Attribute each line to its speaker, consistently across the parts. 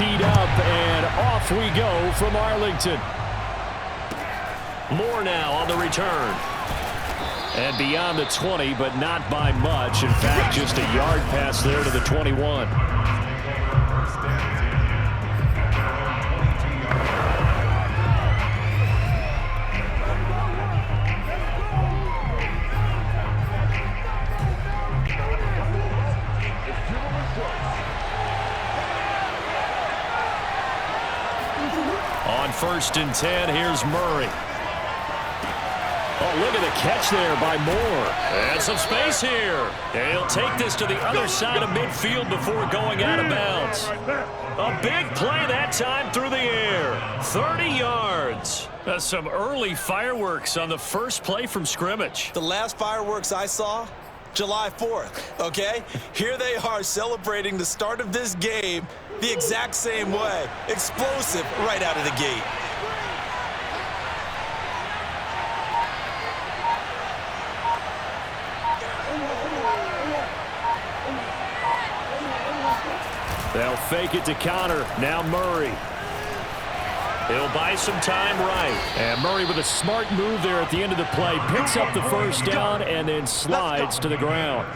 Speaker 1: teed up, and off we go from Arlington. Moore now on the return. And beyond the 20, but not by much. In fact, just a yard pass there to the 21. On 1st and 10, here's Murray. Oh, look at the catch there by Moore. And some space here. And he'll take this to the other side of midfield before going out of bounds. A big play that time through the air. 30 yards. That's some early fireworks on the first play from scrimmage.
Speaker 2: The last fireworks I saw, July 4th, okay? Here they are celebrating the start of this game the exact same way. Explosive right out of the gate.
Speaker 1: They'll fake it to Connor. Now Murray. He'll buy some time right. And Murray with a smart move there at the end of the play. Picks up the first down and then slides to the ground.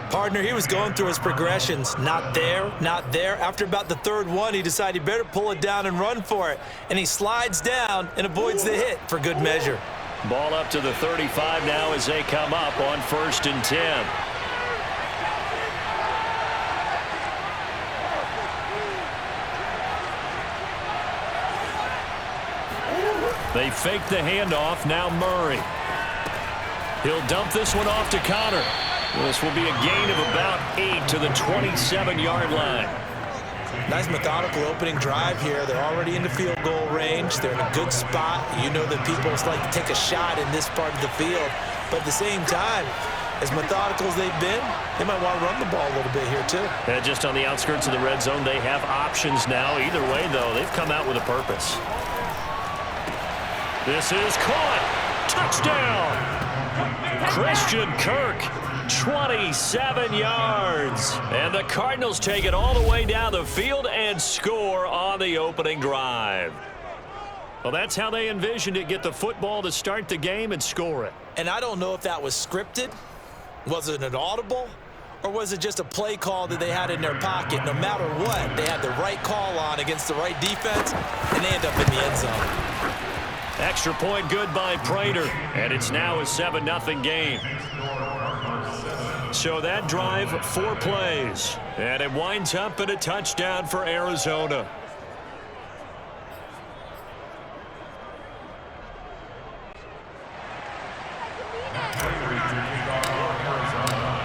Speaker 2: Partner, he was going through his progressions. Not there, not there. After about the third one, he decided he better pull it down and run for it. And he slides down and avoids the hit for good measure.
Speaker 1: Ball up to the 35 now as they come up on 1st and 10. They fake the handoff. Now Murray. He'll dump this one off to Connor. This will be a gain of about 8 to the 27-yard line.
Speaker 2: Nice methodical opening drive here. They're already in the field goal range. They're in a good spot. You know that people like to take a shot in this part of the field. But at the same time, as methodical as they've been, they might want to run the ball a little bit here too.
Speaker 1: And just on the outskirts of the red zone, they have options now. Either way, though, they've come out with a purpose. This is caught. Touchdown. Christian Kirk, 27 yards. And the Cardinals take it all the way down the field and score on the opening drive. Well, that's how they envisioned it. Get the football to start the game and score it.
Speaker 2: And I don't know if that was scripted. Was it an audible? Or was it just a play call that they had in their pocket? No matter what, they had the right call on against the right defense, and they end up in the end zone.
Speaker 1: Extra point good by Prater, and it's now a 7-0 game. So that drive, 4 plays, and it winds up in a touchdown for Arizona.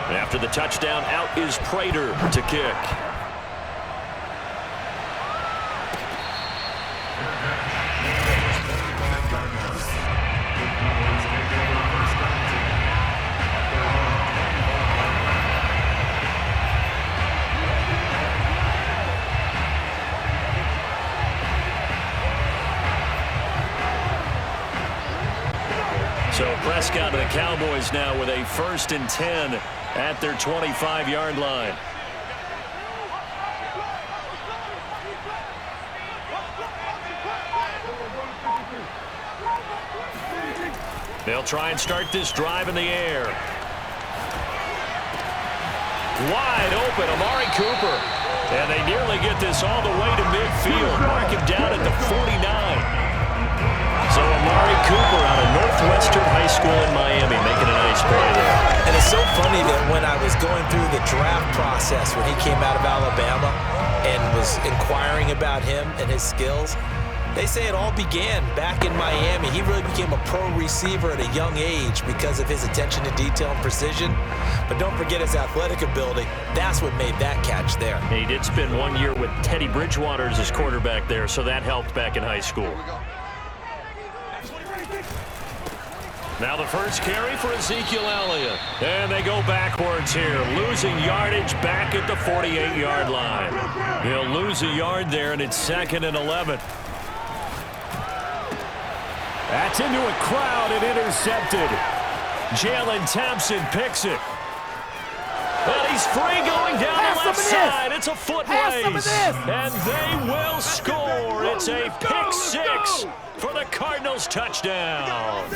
Speaker 1: After the touchdown, out is Prater to kick. So Prescott and the Cowboys now with a 1st and 10 at their 25-yard line. They'll try and start this drive in the air. Wide open, Amari Cooper. And they nearly get this all the way to midfield. Mark him down at the 49. So Amari Cooper out of Northwestern High School in Miami making a nice play there.
Speaker 2: And it's so funny that when I was going through the draft process when he came out of Alabama and was inquiring about him and his skills, they say it all began back in Miami. He really became a pro receiver at a young age because of his attention to detail and precision. But don't forget his athletic ability. That's what made that catch there.
Speaker 1: He did spend 1 year with Teddy Bridgewater as his quarterback there, so that helped back in high school. Now the first carry for Ezekiel Elliott. And they go backwards here, losing yardage back at the 48-yard line. He'll lose a yard there, and it's 2nd and 11. That's into a crowd and intercepted. Jalen Thompson picks it. And he He's free going down the left side. It's a foot race. And they will score. It's a pick six for the Cardinals touchdown.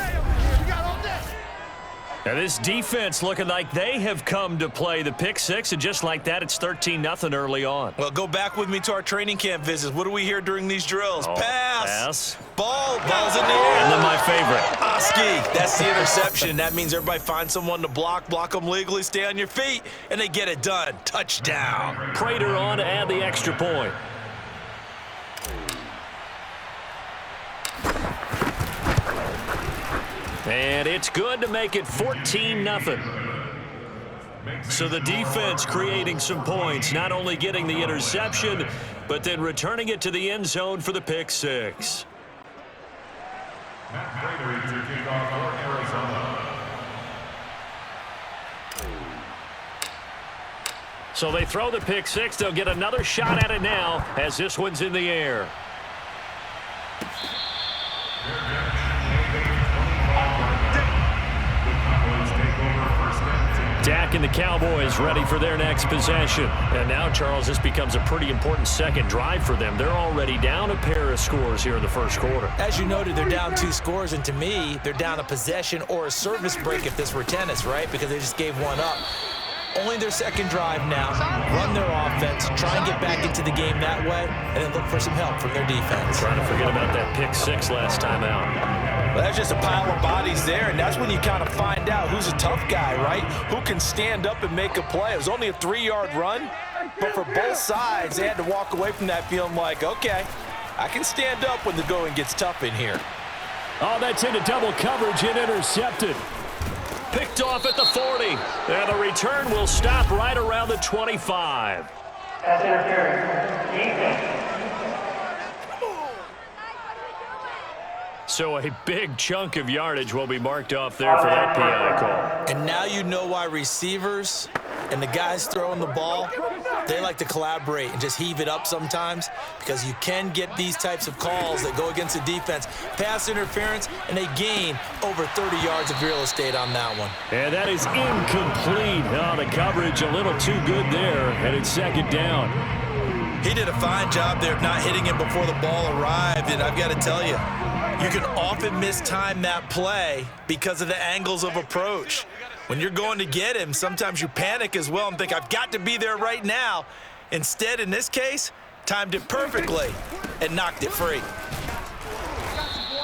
Speaker 1: And this defense looking like they have come to play the pick six, and just like that, it's 13-0 early on.
Speaker 2: Well, go back with me to our training camp visits. What do we hear during these drills? Pass. Ball's in the air.
Speaker 1: And then my favorite.
Speaker 2: Oski, that's the interception. That means everybody finds someone to block them legally, stay on your feet, and they get it done. Touchdown.
Speaker 1: Prater on to add the extra point. And it's good to make it 14-0. So the defense creating some points, not only getting the interception, but then returning it to the end zone for the pick six. So they throw the pick six. They'll get another shot at it now as this one's in the air. Dak and the Cowboys ready for their next possession. And now, Charles, this becomes a pretty important second drive for them. They're already down a pair of scores here in the first quarter.
Speaker 2: As you noted, they're down 2 scores, and to me, they're down a possession or a service break if this were tennis, right? Because they just gave one up. Only their second drive now. Run their offense, try and get back into the game that way, and then look for some help from their defense.
Speaker 1: Trying to forget about that pick six last time out.
Speaker 2: Well, that's just a pile of bodies there, and that's when you kind of find out who's a tough guy, right? Who can stand up and make a play. It was only a 3-yard run, but for both sides, they had to walk away from that feeling like, okay, I can stand up when the going gets tough in here.
Speaker 1: Oh, that's into double coverage and intercepted. Picked off at the 40, and the return will stop right around the 25.
Speaker 3: That's interference. Defense.
Speaker 1: So a big chunk of yardage will be marked off there for that PI call.
Speaker 2: And now you know why receivers and the guys throwing the ball, they like to collaborate and just heave it up sometimes, because you can get these types of calls that go against the defense. Pass interference, and they gain over 30 yards of real estate on that one.
Speaker 1: And that is incomplete. Oh, the coverage a little too good there, and it's second down.
Speaker 2: He did a fine job there of not hitting him before the ball arrived, and I've got to tell you, you can often mistime that play because of the angles of approach. When you're going to get him, sometimes you panic as well and think, I've got to be there right now. Instead, in this case, timed it perfectly and knocked it free.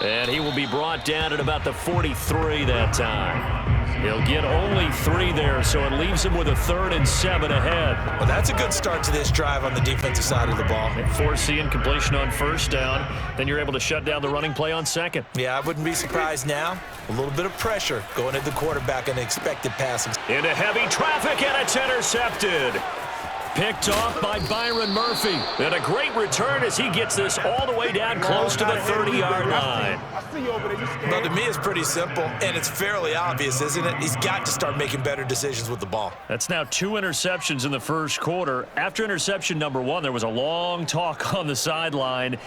Speaker 1: And he will be brought down at about the 43 that time. He'll get only 3 there, so it leaves him with a 3rd and 7 ahead.
Speaker 2: Well, that's a good start to this drive on the defensive side of the ball.
Speaker 1: And force the incompletion on first down. Then you're able to shut down the running play on second.
Speaker 2: Yeah, I wouldn't be surprised now. A little bit of pressure going at the quarterback on the expected passing.
Speaker 1: Into heavy traffic, and it's intercepted. Picked off by Byron Murphy. And a great return as he gets this all the way down close to the 30-yard line.
Speaker 2: Well, to me, it's pretty simple, and it's fairly obvious, isn't it? He's got to start making better decisions with the ball.
Speaker 1: That's now 2 interceptions in the first quarter. After interception number 1, there was a long talk on the sideline.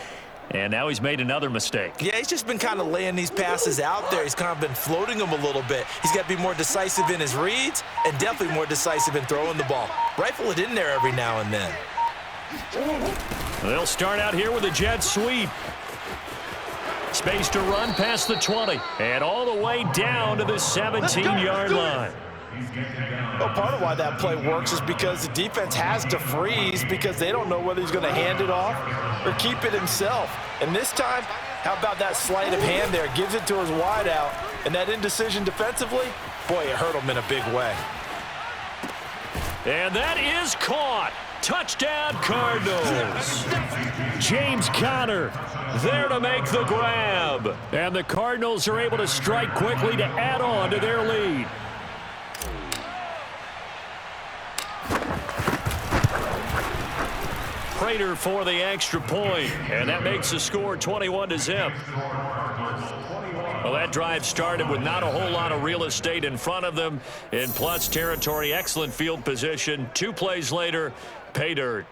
Speaker 1: And now he's made another mistake.
Speaker 2: Yeah, he's just been kind of laying these passes out there. He's kind of been floating them a little bit. He's got to be more decisive in his reads and definitely more decisive in throwing the ball. Rifle it in there every now and then.
Speaker 1: They'll start out here with a jet sweep. Space to run past the 20 and all the way down to the 17-yard line.
Speaker 4: Well, part of why that play works is because the defense has to freeze because they don't know whether he's going to hand it off or keep it himself. And this time, how about that sleight of hand there? Gives it to his wideout, and that indecision defensively, boy, it hurt him in a big way.
Speaker 1: And that is caught. Touchdown, Cardinals. James Conner there to make the grab. And the Cardinals are able to strike quickly to add on to their lead. Prater for the extra point, and that makes the score 21-0. Well, that drive started with not a whole lot of real estate in front of them. In plus territory, excellent field position. 2 plays later, pay dirt.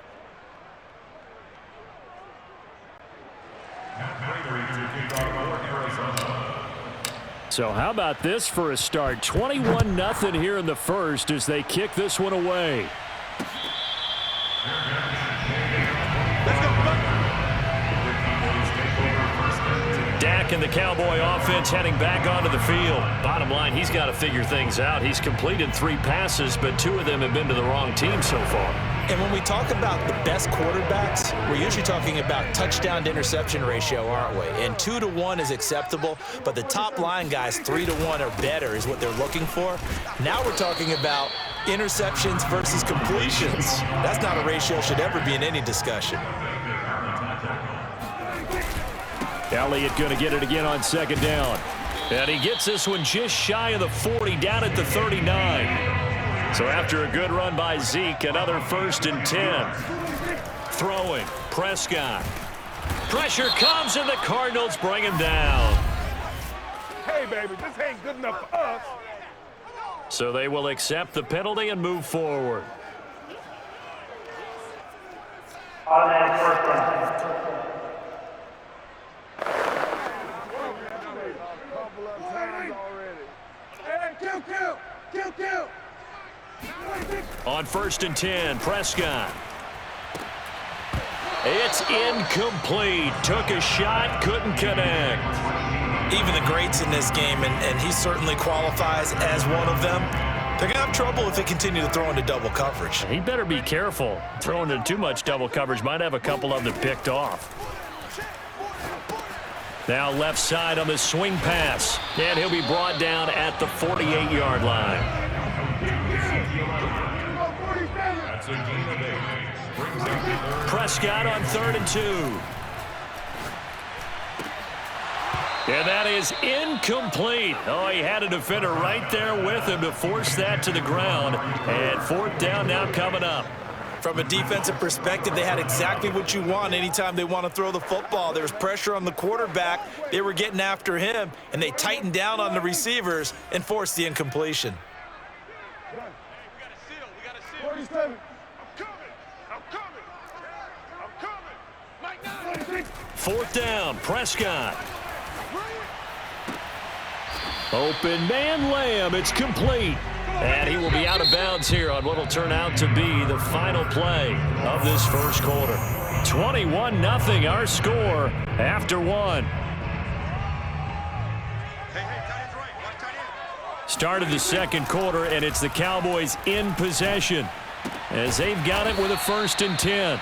Speaker 1: So how about this for a start? 21-0 here in the first as they kick this one away. Dak and the Cowboy offense heading back onto the field. Bottom line, he's got to figure things out. He's completed 3 passes, but 2 of them have been to the wrong team so far.
Speaker 2: And when we talk about the best quarterbacks, we're usually talking about touchdown to interception ratio, aren't we? And 2 to 1 is acceptable, but the top line guys 3 to 1 or better is what they're looking for. Now we're talking about interceptions versus completions. That's not a ratio should ever be in any discussion.
Speaker 1: Elliott going to get it again on second down. And he gets this one just shy of the 40, down at the 39. So after a good run by Zeke, another 1st and 10. Throwing, Prescott. Pressure comes, and the Cardinals bring him down.
Speaker 5: Hey, baby, this ain't good enough for us.
Speaker 1: So they will accept the penalty and move forward.
Speaker 3: Automatic first down.
Speaker 1: On 1st and 10, Prescott. It's incomplete. Took a shot, couldn't connect.
Speaker 2: Even the greats in this game, and he certainly qualifies as one of them, they're going to have trouble if they continue to throw into double coverage.
Speaker 1: He better be careful. Throwing into too much double coverage might have a couple of them picked off. Now left side on the swing pass, and he'll be brought down at the 48-yard line. Prescott on 3rd and 2. And that is incomplete. Oh, he had a defender right there with him to force that to the ground. And 4th down now coming up.
Speaker 2: From a defensive perspective, they had exactly what you want anytime they want to throw the football. There was pressure on the quarterback. They were getting after him, and they tightened down on the receivers and forced the incompletion.
Speaker 5: We got a seal. We got a seal. 47. I'm coming. Mike 9.
Speaker 1: 4th down, Prescott. Open man Lamb, it's complete. And he will be out of bounds here on what will turn out to be the final play of this first quarter. 21-0 our score after 1. Started the second quarter, and it's the Cowboys in possession as they've got it with a 1st and 10.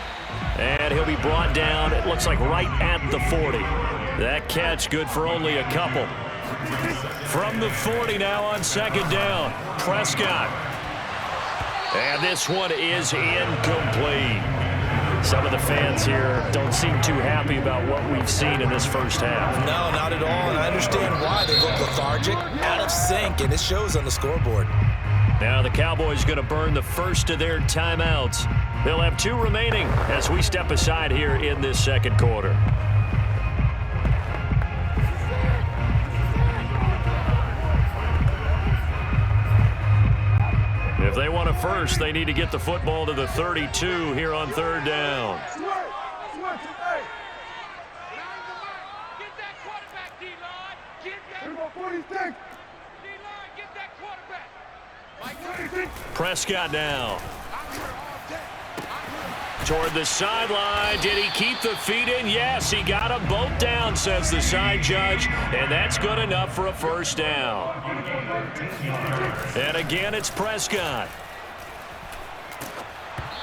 Speaker 1: And he'll be brought down, it looks like right at the 40. That catch good for only a couple. From the 40 now on 2nd down, Prescott. And this one is incomplete. Some of the fans here don't seem too happy about what we've seen in this first half.
Speaker 2: No, not at all, and I understand why. They look lethargic, out of sync, and it shows on the scoreboard.
Speaker 1: Now the Cowboys going to burn the first of their timeouts. They'll have 2 remaining as we step aside here in this second quarter. If they want a first, they need to get the football to the 32 here on 3rd down.
Speaker 5: Get that quarterback, D-line. Get that 46. D-line, get that quarterback.
Speaker 1: Prescott now. Toward the sideline. Did he keep the feet in? Yes, he got them both down, says the side judge. And that's good enough for a 1st down. And again, it's Prescott.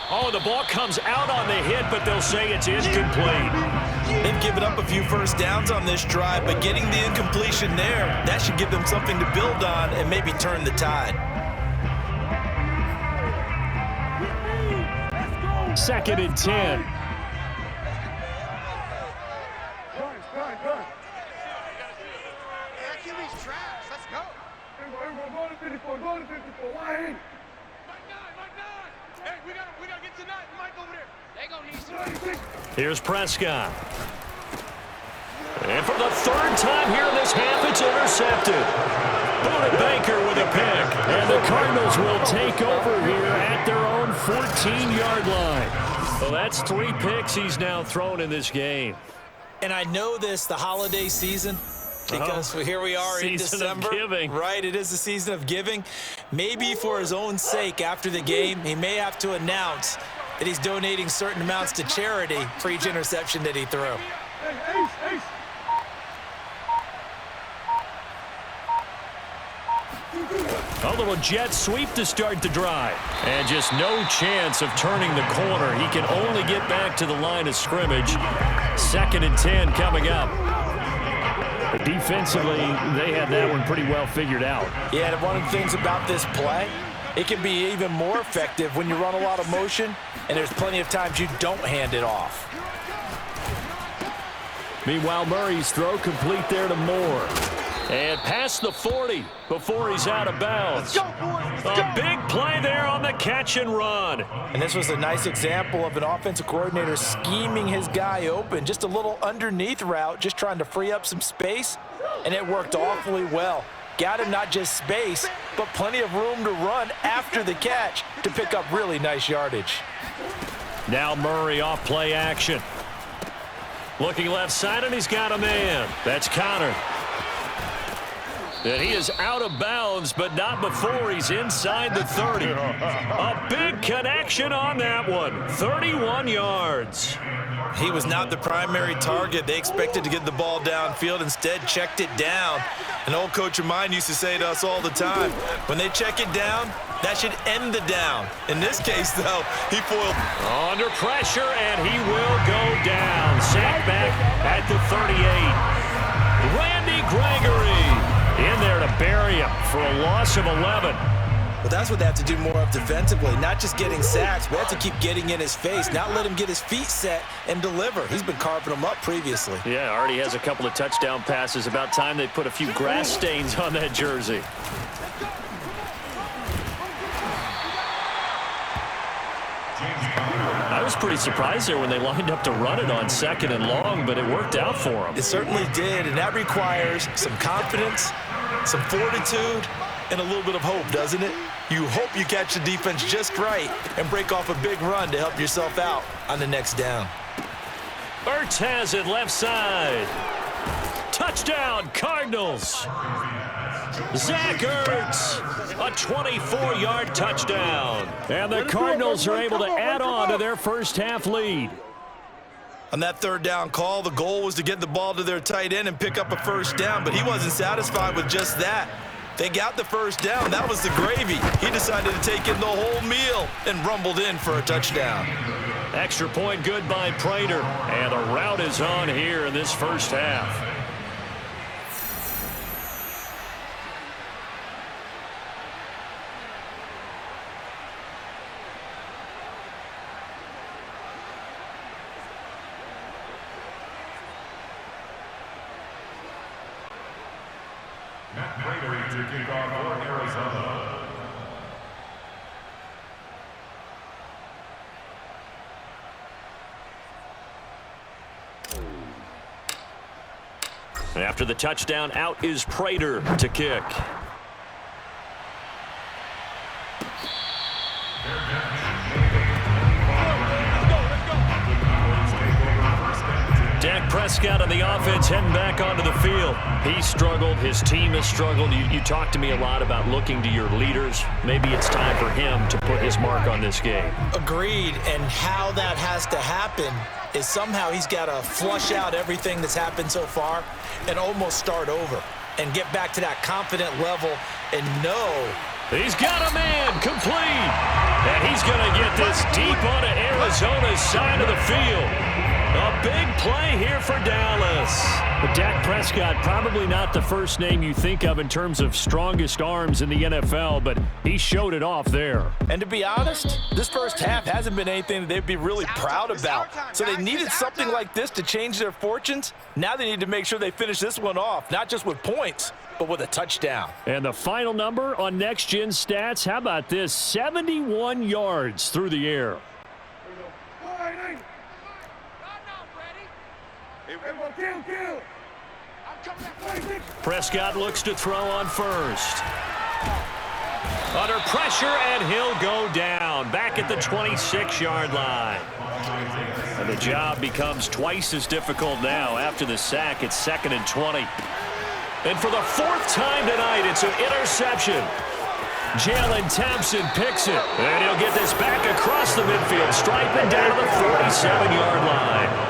Speaker 1: Oh, the ball comes out on the hit, but they'll say it's incomplete.
Speaker 2: They've given up a few 1st downs on this drive, but getting the incompletion there, that should give them something to build on and maybe turn the tide.
Speaker 1: 2nd and 10. Here's Prescott. And for the 3rd time here in this half, it's intercepted. Buda Baker with a pick. And the Cardinals will take over here at their own 14-yard line. Well, that's 3 picks he's now thrown in this game.
Speaker 2: And I know this, the holiday season, Because here we are in December.
Speaker 1: Season of giving.
Speaker 2: Right, it is the season of giving. Maybe for his own sake after the game, he may have to announce that he's donating certain amounts to charity for each interception that he threw.
Speaker 1: A little jet sweep to start the drive. And just no chance of turning the corner. He can only get back to the line of scrimmage. 2nd and 10 coming up.
Speaker 6: But defensively, they had that one pretty well figured out.
Speaker 4: Yeah, and one of the things about this play, it can be even more effective when you run a lot of motion, and there's plenty of times you don't hand it off.
Speaker 6: Meanwhile, Murray's throw complete there to Moore.
Speaker 1: And past the 40 before he's out of bounds. A big play there on the catch and run.
Speaker 4: And this was a nice example of an offensive coordinator scheming his guy open. Just a little underneath route, just trying to free up some space, and it worked awfully well. Got him not just space, but plenty of room to run after the catch to pick up really nice yardage.
Speaker 1: Now Murray off play action. Looking left side, and he's got a man. That's Connor. And he is out of bounds, but not before he's inside the 30. A big connection on that one. 31 yards.
Speaker 2: He was not the primary target. They expected to get the ball downfield, instead checked it down. An old coach of mine used to say to us all the time, when they check it down, that should end the down. In this case, though, he foiled.
Speaker 1: Under pressure, and he will go down. Sack back at the 38. Randy Gregory in there to bury him for a loss of 11.
Speaker 2: Well, that's what they have to do more of defensively, not just getting sacks, but have to keep getting in his face, not let him get his feet set and deliver. He's been carving them up previously.
Speaker 1: Yeah, already has a couple of touchdown passes. About time they put a few grass stains on that jersey. I was pretty surprised there when they lined up to run it on 2nd and long, but it worked out for them.
Speaker 2: It certainly did, and that requires some confidence, some fortitude, and a little bit of hope, doesn't it? You hope you catch the defense just right and break off a big run to help yourself out on the next down.
Speaker 1: Ertz has it left side. Touchdown, Cardinals. Zach Ertz, a 24-yard touchdown. And the Cardinals are able to add on to their first half lead.
Speaker 2: On that 3rd down call, the goal was to get the ball to their tight end and pick up a first down, but he wasn't satisfied with just that. They got the first down. That was the gravy. He decided to take in the whole meal and rumbled in for a touchdown.
Speaker 1: Extra point good by Prater. And the route is on here in this first half.
Speaker 5: To kick off for Arizona.
Speaker 1: After the touchdown, out is Prater to kick. Dak Prescott on the offense heading back onto the field. He struggled. His team has struggled. You talked to me a lot about looking to your leaders. Maybe it's time for him to put his mark on this game.
Speaker 2: Agreed, and how that has to happen is somehow he's got to flush out everything that's happened so far and almost start over and get back to that confident level and know.
Speaker 1: He's got a man complete. And he's going to get this deep onto Arizona's side of the field. A big play here for Dallas.
Speaker 6: But Dak Prescott, probably not the first name you think of in terms of strongest arms in the NFL, but he showed it off there.
Speaker 4: And to be honest, this first half hasn't been anything that they'd be really proud about. So they needed something like this to change their fortunes. Now they need to make sure they finish this one off, not just with points, but with a touchdown.
Speaker 6: And the final number on Next Gen Stats, how about this? 71 yards through the air.
Speaker 1: Prescott looks to throw on first. Under pressure, and he'll go down. Back at the 26-yard line. And the job becomes twice as difficult now. After the sack, it's 2nd and 20. And for the fourth time tonight, it's an interception. Jalen Thompson picks it. And he'll get this back across the midfield, striping down the 47-yard line.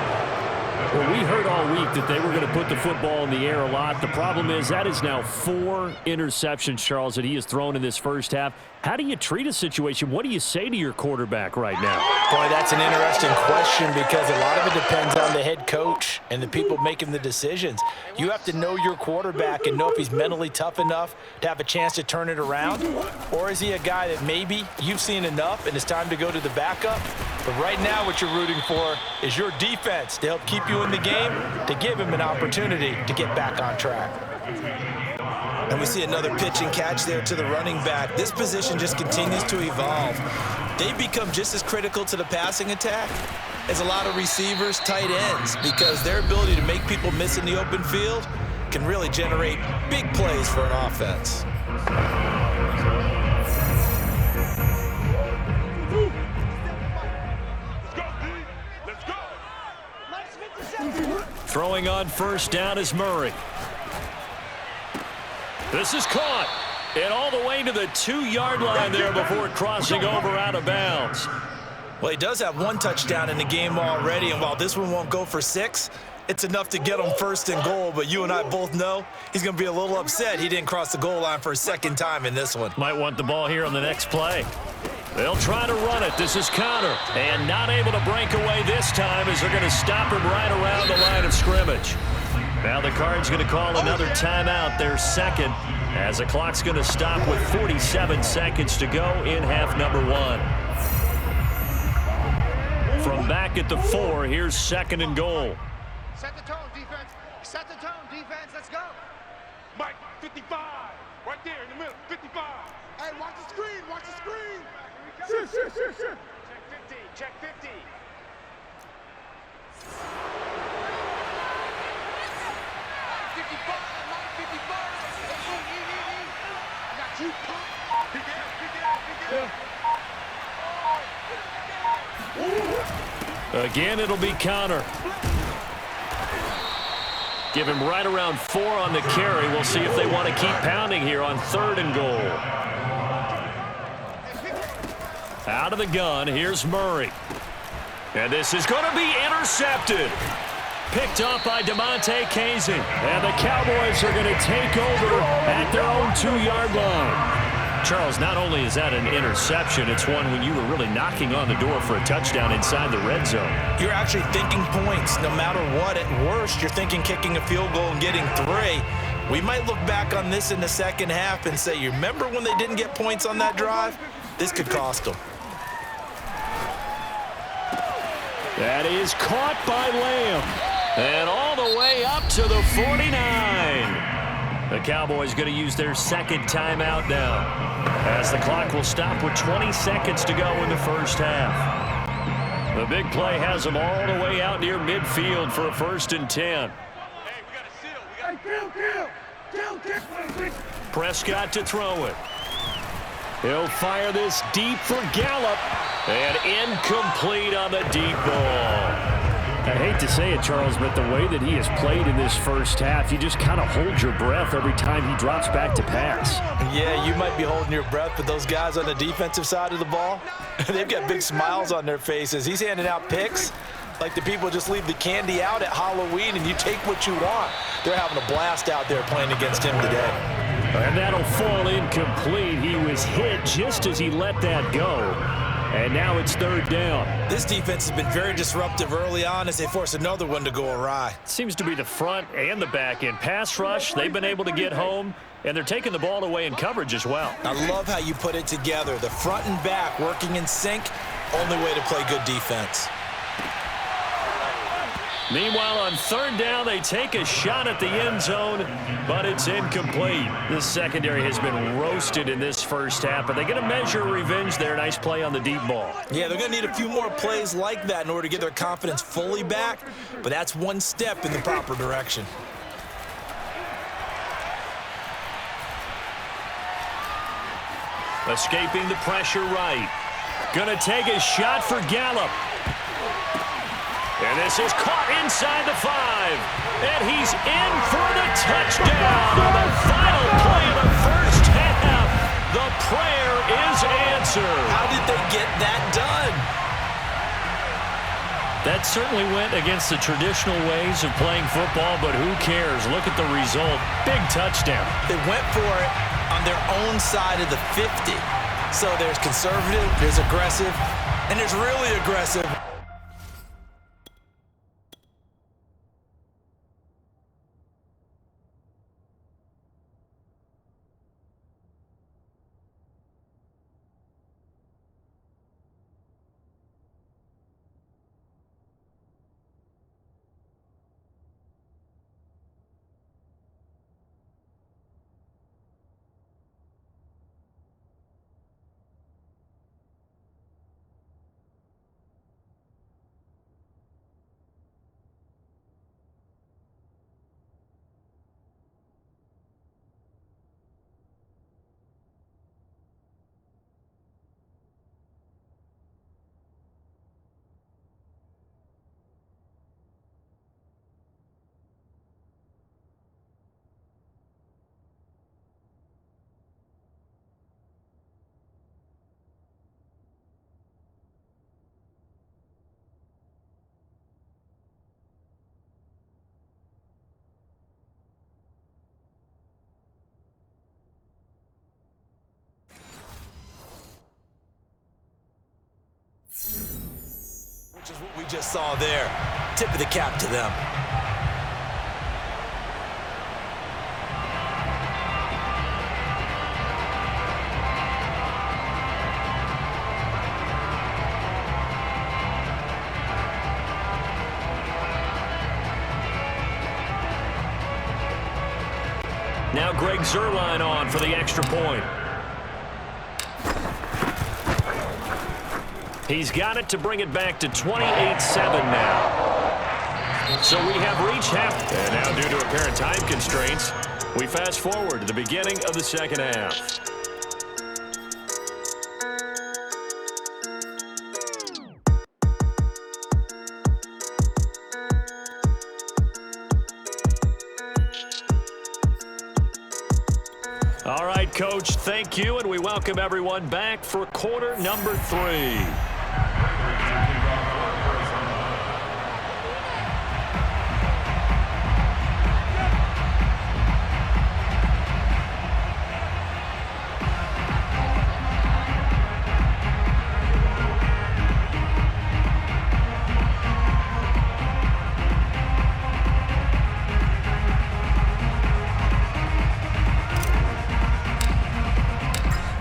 Speaker 6: Well, we heard all week that they were going to put the football in the air a lot. The problem is that is now 4 interceptions, Charles, that he has thrown in this first half. How do you treat a situation? What do you say to your quarterback right now?
Speaker 4: Boy, that's an interesting question because a lot of it depends on the head coach and the people making the decisions. You have to know your quarterback and know if he's mentally tough enough to have a chance to turn it around, or is he a guy that maybe you've seen enough and it's time to go to the backup? But right now what you're rooting for is your defense to help keep you in the game, to give him an opportunity to get back on track.
Speaker 2: And we see another pitch and catch there to the running back. This position just continues to evolve. They've become just as critical to the passing attack as a lot of receivers, tight ends, because their ability to make people miss in the open field can really generate big plays for an offense.
Speaker 1: Throwing on first down is Murray. This is caught. And all the way to the 2-yard line there before crossing over out of bounds.
Speaker 2: Well, he does have 1 touchdown in the game already, and while this one won't go for 6, it's enough to get him first and goal. But you and I both know he's going to be a little upset he didn't cross the goal line for a second time in this one.
Speaker 1: Might want the ball here on the next play. They'll try to run it. This is Connor. And not able to break away this time as they're going to stop him right around the line of scrimmage. Now the Cards going to call another timeout, their second, as the clock's going to stop with 47 seconds to go in half number 1. From back at the 4, here's second and goal.
Speaker 5: Set the tone, defense. Set the tone, defense. Let's go. Mike, 55. Right there in the middle, 55. Hey, watch the screen. Watch the screen. Shit. Check 50. Check 50.
Speaker 1: Again, it'll be Connor. Give him right around 4 on the carry. We'll see if they want to keep pounding here on 3rd and goal. Out of the gun, here's Murray. And this is going to be intercepted. Picked up by DeMonte Casey. And the Cowboys are going to take over at their own 2-yard line. Charles, not only is that an interception, it's one when you were really knocking on the door for a touchdown inside the red zone.
Speaker 2: You're actually thinking points no matter what. At worst, you're thinking kicking a field goal and getting 3. We might look back on this in the second half and say, you remember when they didn't get points on that drive? This could cost them.
Speaker 1: That is caught by Lamb. And all the way up to the 49. The Cowboys going to use their second timeout now, as the clock will stop with 20 seconds to go in the first half. The big play has them all the way out near midfield for a 1st and 10.
Speaker 5: Hey, we got a seal. Kill.
Speaker 1: Prescott to throw it. He'll fire this deep for Gallup, and incomplete on the deep ball.
Speaker 6: I hate to say it, Charles, but the way that he has played in this first half, you just kind of hold your breath every time he drops back to pass.
Speaker 4: Yeah, you might be holding your breath, but those guys on the defensive side of the ball, they've got big smiles on their faces. He's handing out picks like the people just leave the candy out at Halloween and you take what you want. They're having a blast out there playing against him today.
Speaker 6: And that'll fall incomplete. He was hit just as he let that go. And now it's 3rd down.
Speaker 2: This defense has been very disruptive early on as they force another one to go awry.
Speaker 1: Seems to be the front and the back end. Pass rush, they've been able to get home, and they're taking the ball away in coverage as well.
Speaker 2: I love how you put it together. The front and back working in sync, only way to play good defense.
Speaker 1: Meanwhile, on 3rd down, they take a shot at the end zone, but it's incomplete. This secondary has been roasted in this first half, but they get a measure of revenge there. Nice play on the deep ball.
Speaker 2: Yeah, they're going to need a few more plays like that in order to get their confidence fully back, but that's one step in the proper direction.
Speaker 1: Escaping the pressure right. Going to take a shot for Gallup. And this is caught inside the 5. And he's in for the touchdown on the final play of the first half. The prayer is answered.
Speaker 2: How did they get that done?
Speaker 6: That certainly went against the traditional ways of playing football, but who cares? Look at the result. Big touchdown.
Speaker 2: They went for it on their own side of the 50. So there's conservative, there's aggressive, and there's really aggressive. Which is what we just saw there. Tip of the cap to them.
Speaker 1: Now Greg Zuerlein on for the extra point. He's got it to bring it back to 28-7 now. So we have reached half. And now due to apparent time constraints, we fast forward to the beginning of the second half. All right, Coach, thank you, and we welcome everyone back for quarter number 3.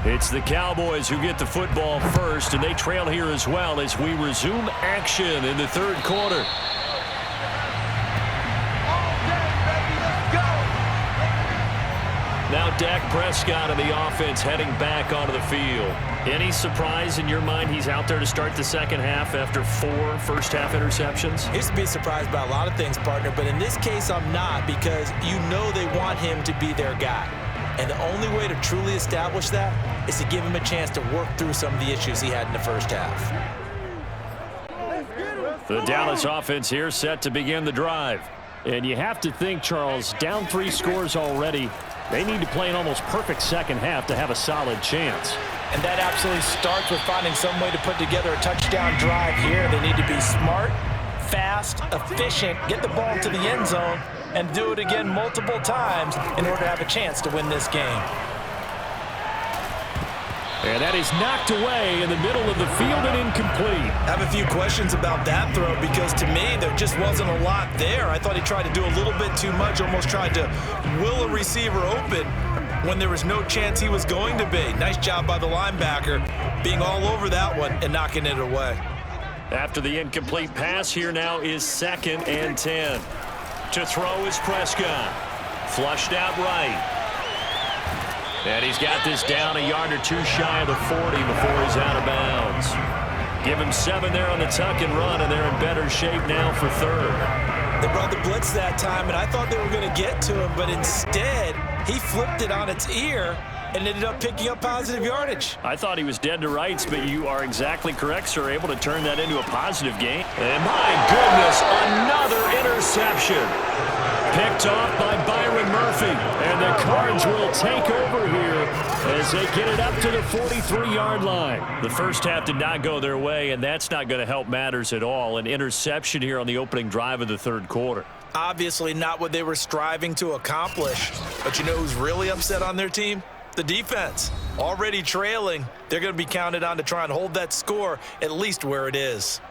Speaker 1: It's the Cowboys who get the football first, and they trail here as well as we resume action in the third quarter. Now Dak Prescott and the offense heading back onto the field. Any surprise in your mind he's out there to start the second half after 4 first-half interceptions?
Speaker 2: I used to be surprised by a lot of things, partner, but in this case I'm not, because you know they want him to be their guy. And the only way to truly establish that is to give him a chance to work through some of the issues he had in the first half.
Speaker 6: The Dallas offense here set to begin the drive. And you have to think, Charles, down 3 scores already. They need to play an almost perfect second half to have a solid chance.
Speaker 4: And that absolutely starts with finding some way to put together a touchdown drive here. They need to be smart, fast, efficient, get the ball to the end zone, and do it again multiple times in order to have a chance to win this game.
Speaker 6: And that is knocked away in the middle of the field and incomplete.
Speaker 4: I have a few questions about that throw, because to me there just wasn't a lot there. I thought he tried to do a little bit too much, almost tried to will a receiver open when there was no chance he was going to be. Nice job by the linebacker being all over that one and knocking it away.
Speaker 1: After the incomplete pass, here now is 2nd and 10. To throw is Prescott. Flushed out right. And he's got this down a yard or 2 shy of the 40 before he's out of bounds. Give him 7 there on the tuck and run, and they're in better shape now for 3rd.
Speaker 2: They brought the blitz that time, and I thought they were going to get to him, but instead he flipped it on its ear and ended up picking up positive yardage.
Speaker 6: I thought he was dead to rights, but you are exactly correct, sir. Able to turn that into a positive gain.
Speaker 1: And my goodness, another interception. Picked off by Byron Murphy. And the Cards will take over here as they get it up to the 43-yard line.
Speaker 6: The first half did not go their way, and that's not going to help matters at all. An interception here on the opening drive of the third quarter.
Speaker 2: Obviously not what they were striving to accomplish. But you know who's really upset on their team? The defense. Already trailing, they're going to be counted on to try and hold that score at least where it is.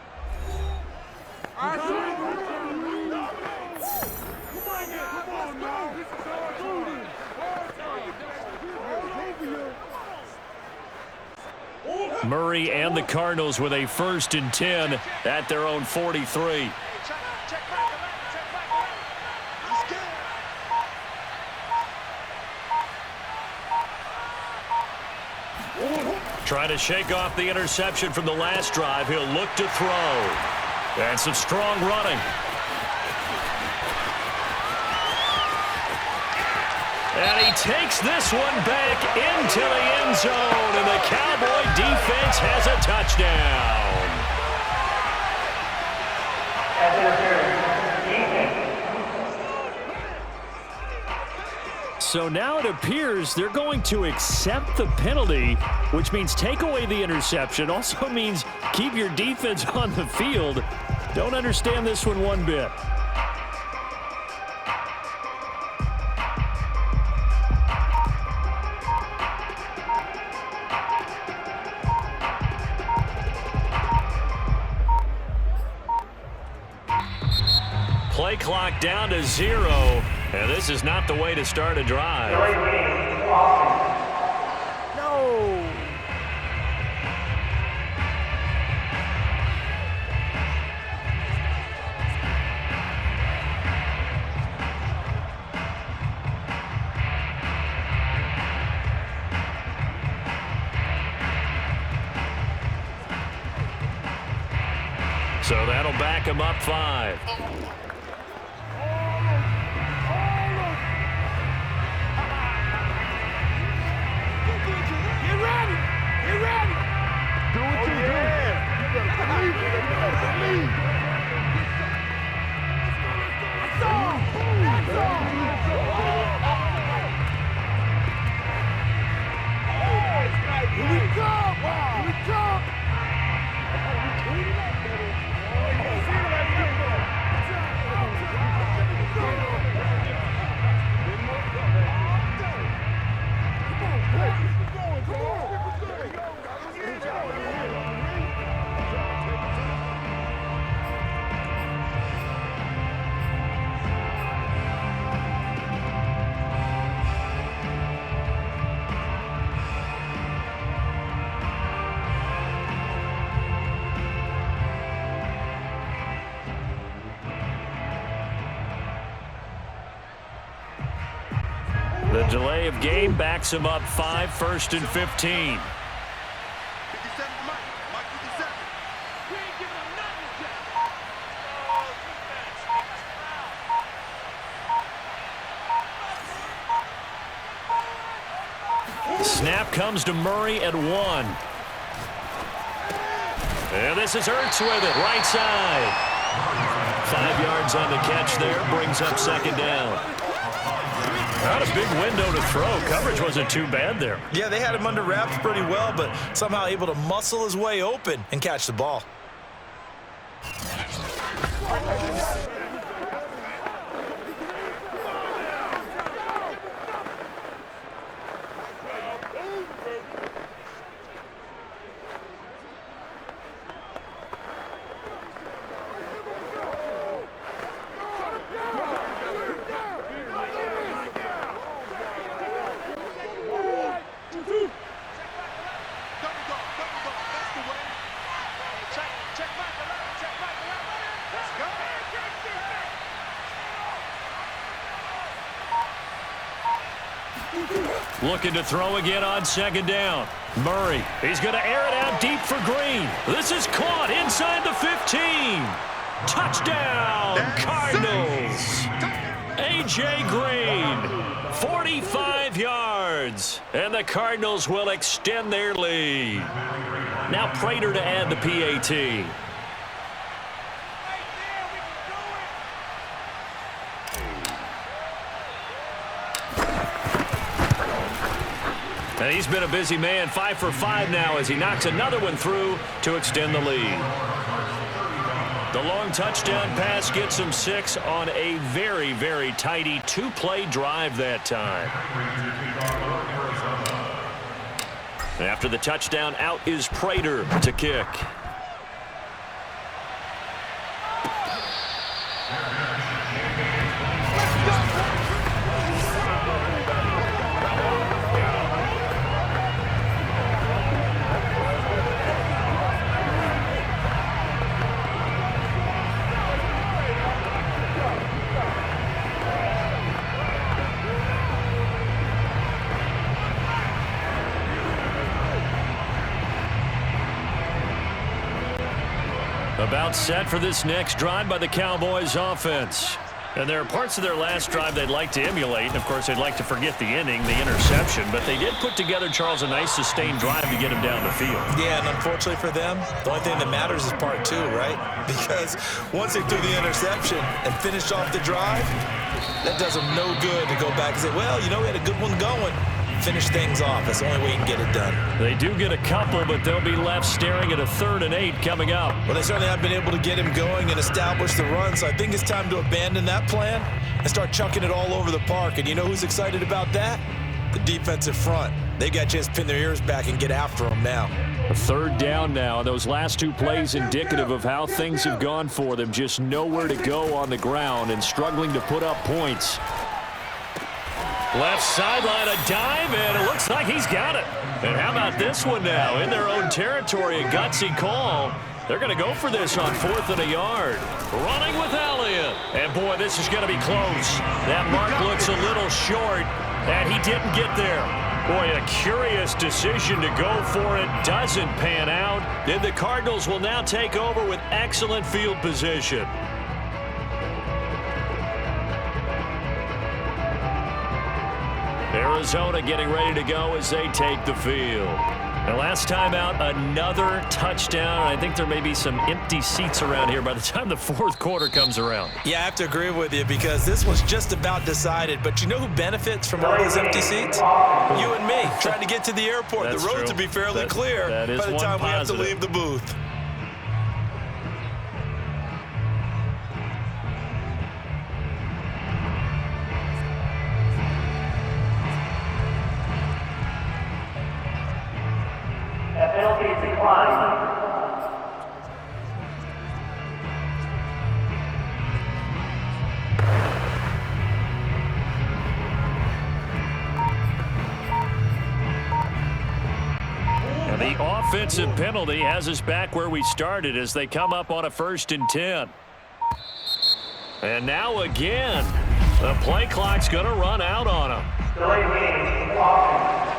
Speaker 6: Murray and the Cardinals with a 1st and 10 at their own 43. Trying to shake off the interception from the last drive. He'll look to throw. And some strong running. And he takes this one back into the end zone. And the Cowboy defense has a touchdown. So now it appears they're going to accept the penalty, which means take away the interception. Also means keep your defense on the field. Don't understand this one bit. Play clock down to 0, and this is not the way to start a drive.
Speaker 4: No.
Speaker 6: So that'll back him up 5. The delay of game backs him up 5, 1st and 15. Snap comes to Murray at 1. And this is Ertz with it, right side. 5 yards on the catch there, brings up 2nd down. Not a big window to throw. Coverage wasn't too bad there.
Speaker 2: Yeah, they had him under wraps pretty well, but somehow able to muscle his way open and catch the ball.
Speaker 6: Looking to throw again on 2nd down. Murray, he's going to air it out deep for Green. This is caught inside the 15. Touchdown, Cardinals. A.J. Green, 45 yards.
Speaker 1: And the Cardinals will extend their lead. Now Prater to add the PAT. And he's been a busy man, 5 for 5 now as he knocks another one through to extend the lead. The long touchdown pass gets him 6 on a very, very tidy 2-play drive that time. After the touchdown, out is Prater to kick. About set for this next drive by the Cowboys offense. And there are parts of their last drive they'd like to emulate. And, of course, they'd like to forget the inning, the interception. But they did put together, Charles, a nice sustained drive to get him down the field.
Speaker 2: Yeah, and unfortunately for them, the only thing that matters is part 2, right? Because once they threw the interception and finished off the drive, that does them no good to go back and say, well, you know, we had a good one going. Finish things off. That's the only way you can get it done.
Speaker 1: They do get a couple, but they'll be left staring at a 3rd and 8 coming up.
Speaker 2: Well, they certainly have been able to get him going and establish the run, so I think it's time to abandon that plan and start chucking it all over the park. And you know who's excited about that? The defensive front. They got a chance to pin their ears back and get after them now.
Speaker 1: A 3rd down now. Those last 2 plays indicative of how things have gone for them. Just nowhere to go on the ground and struggling to put up points. Left sideline, a dive, and it looks like he's got it. And how about this one now? In their own territory, a gutsy call. They're going to go for this on 4th and a yard. Running with Elliott. And, boy, this is going to be close. That mark looks a little short, and he didn't get there. Boy, a curious decision to go for it. Doesn't pan out. Then the Cardinals will now take over with excellent field position. Arizona getting ready to go as they take the field. And last time out, another touchdown. I think there may be some empty seats around here by the time the 4th quarter comes around.
Speaker 2: Yeah, I have to agree with you because this was just about decided. But you know who benefits from all those empty seats? You and me, trying to get to the airport.
Speaker 1: That's
Speaker 2: the roads
Speaker 1: true.
Speaker 2: will be fairly clear
Speaker 1: by the
Speaker 2: time we have to
Speaker 1: positive.
Speaker 2: leave the booth.
Speaker 3: Penalty declined.
Speaker 1: And the offensive penalty has us back where we started as they come up on a 1st and 10. And now again, the play clock's going to run out on them.
Speaker 3: Delayed game. Offense.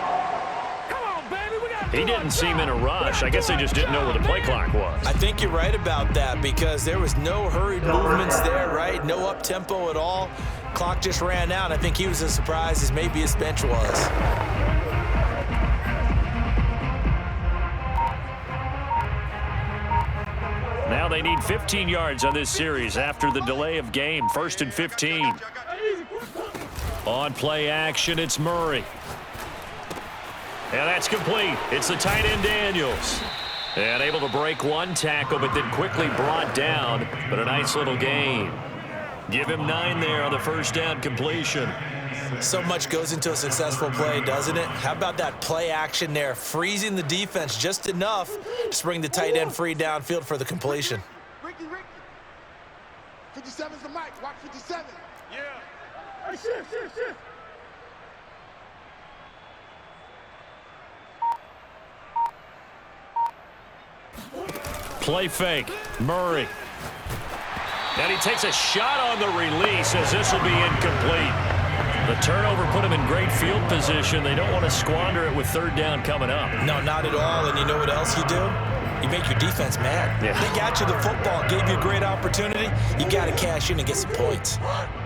Speaker 1: He didn't seem in a rush. I guess they just didn't know where the play clock was.
Speaker 2: I think you're right about that because there was no hurried movements there, right? No up-tempo at all. Clock just ran out. I think he was as surprised as maybe his bench was.
Speaker 1: Now they need 15 yards on this series after the delay of game. 1st and 15. On play action, it's Murray. And that's complete. It's the tight end Daniels. And able to break one tackle, but then quickly brought down. But a nice little gain. Give him 9 there on the 1st down completion.
Speaker 2: So much goes into a successful play, doesn't it? How about that play action there? Freezing the defense just enough to bring the tight end free downfield for the completion.
Speaker 5: Ricky. 57's the mic. Watch 57. Yeah. Hey, shift.
Speaker 1: Play fake. Murray. And he takes a shot on the release as this will be incomplete. The turnover put him in great field position. They don't want to squander it with 3rd down coming up.
Speaker 2: No, not at all. And you know what else you do? You make your defense mad.
Speaker 1: Yeah.
Speaker 2: They got you the football, gave you a great opportunity. You got to cash in and get some points.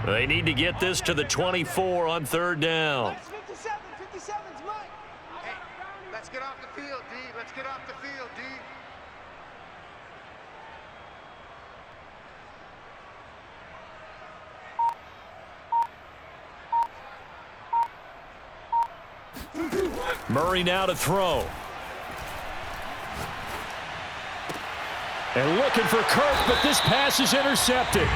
Speaker 1: They need to get this to the 24 on 3rd down.
Speaker 5: 57's Mike. Let's get off the field, D. Let's get off the field, D.
Speaker 1: Murray now to throw. And looking for Kirk, but this pass is intercepted.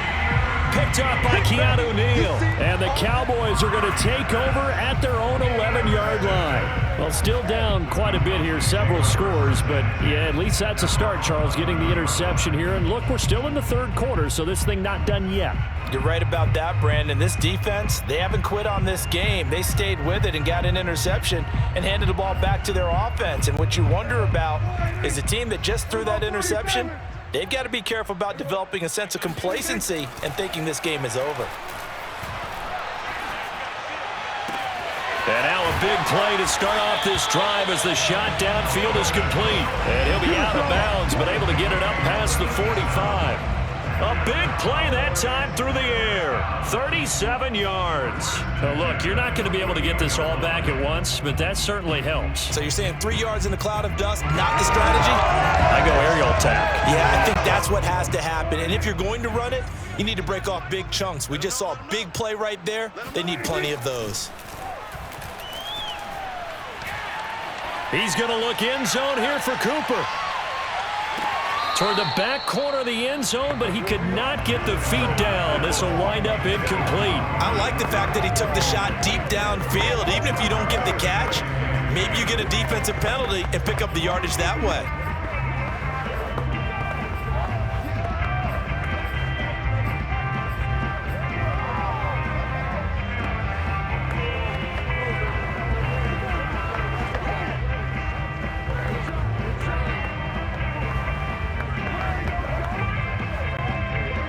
Speaker 1: Picked up by Keanu Neal. And the Cowboys are going to take over at their own 11-yard line. Well, still down quite a bit here, several scores, but yeah, at least that's a start, Charles, getting the interception here. And look, we're still in the third quarter, so this thing not done yet.
Speaker 4: You're right about that, Brandon. This defense, they haven't quit on this game. They stayed with it and got an interception and handed the ball back to their offense. And what you wonder about is the team that just threw that interception, they've got to be careful about developing a sense of complacency and thinking this game is over.
Speaker 1: And now a big play to start off this drive as the shot downfield is complete. And he'll be out of bounds, but able to get it up past the 45. A big play that time through the air. 37 yards. Now look, you're not going to be able to get this all back at once, but that certainly helps.
Speaker 4: So you're saying 3 yards in a cloud of dust, not the strategy?
Speaker 1: I go aerial attack.
Speaker 4: Yeah, I think that's what has to happen. And if you're going to run it, you need to break off big chunks. We just saw a big play right there. They need plenty of those.
Speaker 1: He's going to look end zone here for Cooper. Toward the back corner of the end zone, but he could not get the feet down. This will wind up incomplete.
Speaker 4: I like the fact that he took the shot deep downfield. Even if you don't get the catch, maybe you get a defensive penalty and pick up the yardage that way.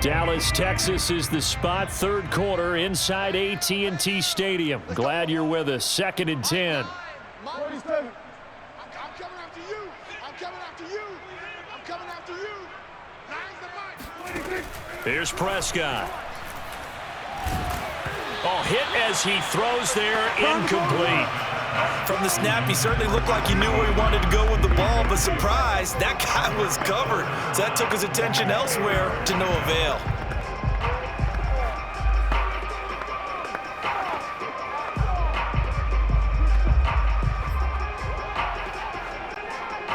Speaker 1: Dallas, Texas is the spot. Third quarter inside AT&T Stadium. Glad you're with us. 2nd and 10.
Speaker 5: I'm coming after you. I'm coming after you. I'm coming after you. Line's the mic.
Speaker 1: Here's Prescott. Oh, hit as he throws there. Incomplete.
Speaker 4: From the snap, he certainly looked like he knew where he wanted to go with the ball, but surprise, that guy was covered. So that took his attention elsewhere to no avail.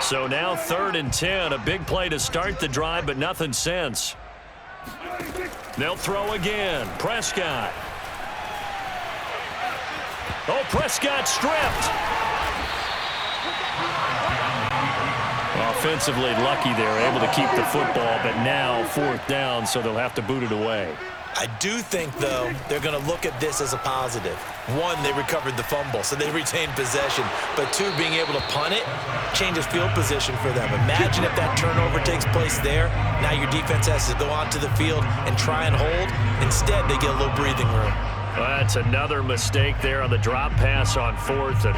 Speaker 1: So now 3rd and 10. A big play to start the drive, but nothing since. They'll throw again. Prescott. Oh, Prescott stripped. Offensively lucky they're able to keep the football, but now 4th down, so they'll have to boot it away.
Speaker 4: I do think, though, they're going to look at this as a positive. 1, they recovered the fumble, so they retained possession. But 2, being able to punt it changes field position for them. Imagine if that turnover takes place there. Now your defense has to go onto the field and try and hold. Instead, they get a little breathing room.
Speaker 1: Well, that's another mistake there on the drop pass on 4th, and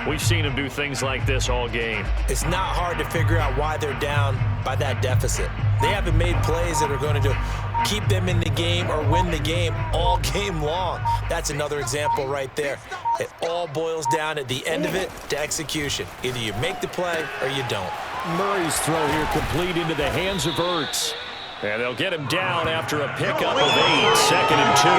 Speaker 1: we've seen them do things like this all game.
Speaker 4: It's not hard to figure out why they're down by that deficit. They haven't made plays that are going to keep them in the game or win the game all game long. That's another example right there. It all boils down at the end of it to execution. Either you make the play or you don't.
Speaker 1: Murray's throw here complete into the hands of Ertz. And they'll get him down after a pickup of 8. 2nd and 2.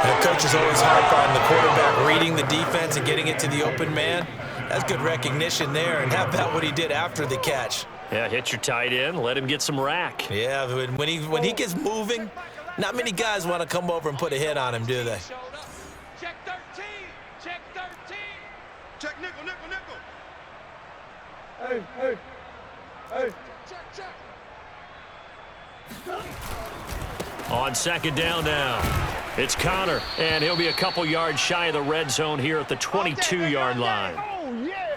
Speaker 4: And the coach is always harp on the quarterback reading the defense and getting it to the open man. That's good recognition there. And how about what he did after the catch?
Speaker 1: Yeah, hit your tight end, let him get some rack.
Speaker 4: Yeah, when he gets moving, not many guys want to come over and put a hit on him, do they?
Speaker 5: Check 13. Check 13. Check nickel, nickel, nickel. Hey. Check.
Speaker 1: On 2nd down now. It's Connor, and he'll be a couple yards shy of the red zone here at the 22-yard line.
Speaker 5: Oh, yeah.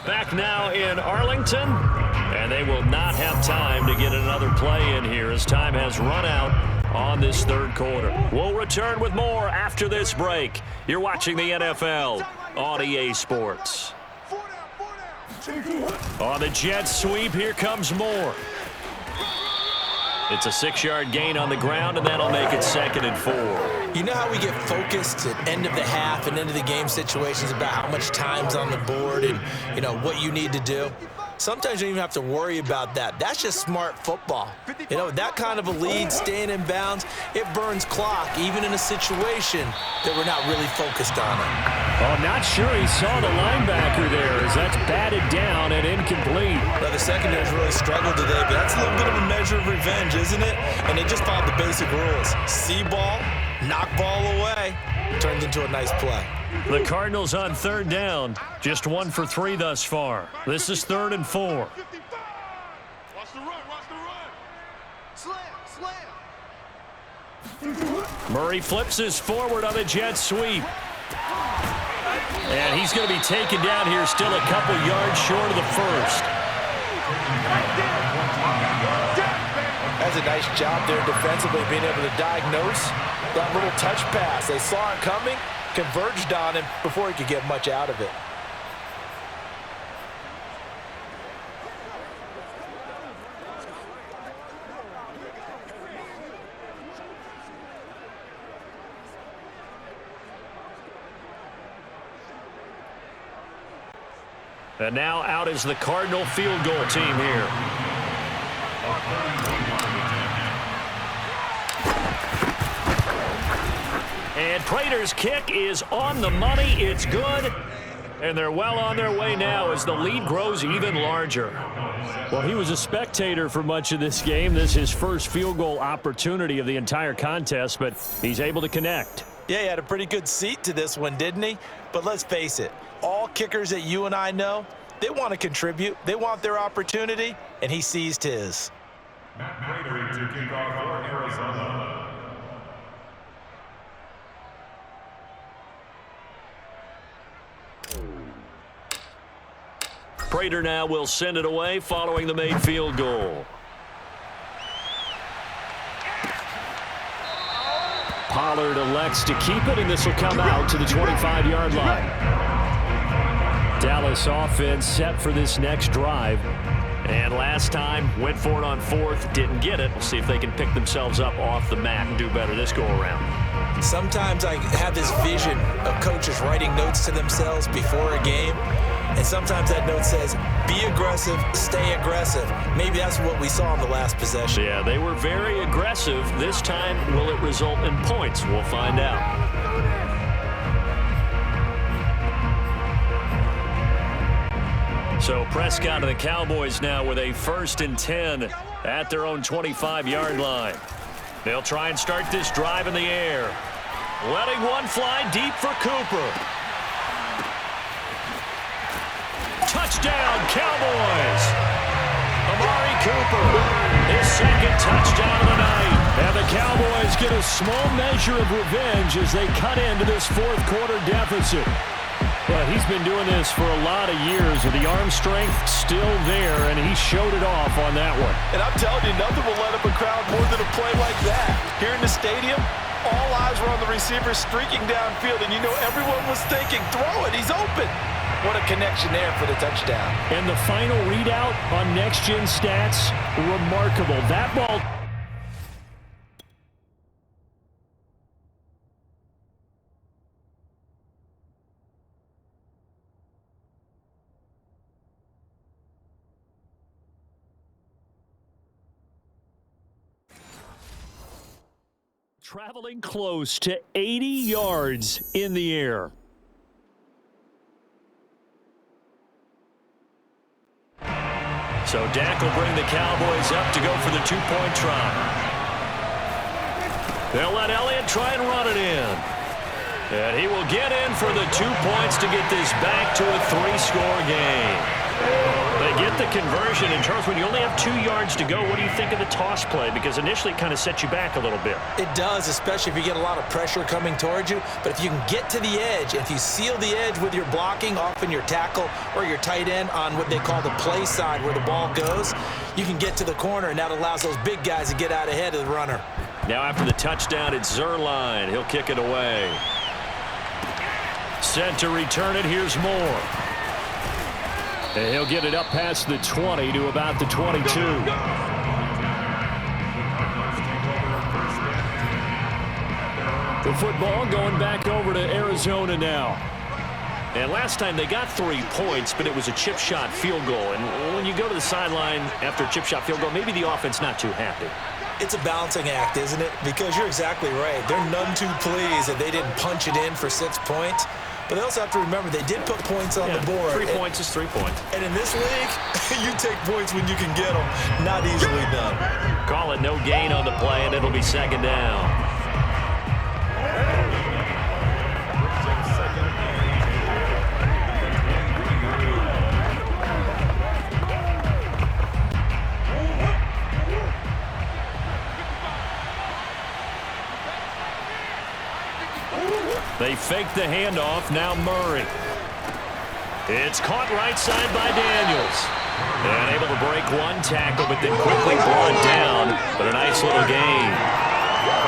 Speaker 1: Back now in Arlington, and they will not have time to get another play in here as time has run out on this 3rd quarter. We'll return with more after this break. You're watching the NFL on EA Sports. On the jet sweep, here comes Moore. It's a 6-yard gain on the ground, and that'll make it 2nd and 4.
Speaker 2: You know how we get focused at end of the half and end of the game situations about how much time's on the board and, you know, what you need to do? Sometimes you don't even have to worry about that. That's just smart football. You know, that kind of a lead, staying in bounds, it burns clock, even in a situation that we're not really focused on it.
Speaker 6: Oh, not sure he saw the linebacker there as that's batted down and incomplete.
Speaker 2: Now, the secondary's really struggled today, but that's a little bit of a measure of revenge, isn't it? And they just followed the basic rules. See ball, knock ball away, turns into a nice play.
Speaker 1: The Cardinals on 3rd down, just 1 for 3 thus far. This is 3rd and 4.
Speaker 5: Watch the run, watch the run. Slam.
Speaker 1: Murray flips this forward on a jet sweep. And he's going to be taken down here, still a couple yards short of the first.
Speaker 4: That's a nice job there defensively, being able to diagnose that little touch pass. They saw it coming, converged on him before he could get much out of it.
Speaker 1: And now out is the Cardinal field goal team here. And Prater's kick is on the money. It's good. And they're well on their way now as the lead grows even larger.
Speaker 6: Well, he was a spectator for much of this game. This is his first field goal opportunity of the entire contest, but he's able to connect.
Speaker 4: Yeah, he had a pretty good seat to this one, didn't he? But let's face it, all kickers that you and I know, they want to contribute. They want their opportunity, and he seized his.
Speaker 5: Matt Prater to kick off for Arizona.
Speaker 1: Prater now will send it away following the made field goal.
Speaker 6: Pollard elects to keep it, and this will come out to the 25-yard line. Dallas offense set for this next drive.
Speaker 1: And last time, went for it on 4th, didn't get it. We'll see if they can pick themselves up off the mat and do better this go-around.
Speaker 2: Sometimes I have this vision of coaches writing notes to themselves before a game, and sometimes that note says, be aggressive, stay aggressive. Maybe that's what we saw in the last possession.
Speaker 1: Yeah, they were very aggressive. This time, will it result in points? We'll find out. So Prescott and the Cowboys now with a 1st and 10 at their own 25-yard line. They'll try and start this drive in the air. Letting one fly deep for Cooper. Touchdown, Cowboys! Amari Cooper, his 2nd touchdown of the night. And the Cowboys get a small measure of revenge as they cut into this 4th quarter deficit. Well, he's been doing this for a lot of years with the arm strength still there, and he showed it off on that one.
Speaker 4: And I'm telling you, nothing will let up a crowd more than a play like that. Here in the stadium, all eyes were on the receiver streaking downfield, and you know everyone was thinking, throw it, he's open. What a connection there for the touchdown.
Speaker 6: And the final readout on next-gen stats, remarkable. That ball... traveling close to 80 yards in the air.
Speaker 1: So Dak will bring the Cowboys up to go for the 2-point try. They'll let Elliott try and run it in. And he will get in for the 2 points to get this back to a 3-score game. They get the conversion. And Charles, when you only have 2 yards to go, what do you think of the toss play? Because initially it kind of sets you back a little bit.
Speaker 2: It does, especially if you get a lot of pressure coming towards you. But if you can get to the edge, if you seal the edge with your blocking, often your tackle or your tight end on what they call the play side where the ball goes, you can get to the corner, and that allows those big guys to get out ahead of the runner.
Speaker 1: Now after the touchdown, it's Zerline. He'll kick it away. Set to return it. Here's Moore.
Speaker 6: And he'll get it up past the 20 to about the 22. The football going back over to Arizona now.
Speaker 1: And last time they got 3 points, but it was a chip shot field goal. And when you go to the sideline after a chip shot field goal, maybe the offense not too happy.
Speaker 2: It's a balancing act, isn't it? Because you're exactly right. They're none too pleased that they didn't punch it in for 6 points. But they also have to remember they did put points on the board.
Speaker 1: 3 points is 3 points.
Speaker 2: And in this league, you take points when you can get them. Not easily done.
Speaker 1: Call it no gain on the play, and it'll be 2nd down.
Speaker 6: They fake the handoff. Now Murray.
Speaker 1: It's caught right side by Daniels. And able to break 1 tackle, but then quickly brought down. But a nice little gain.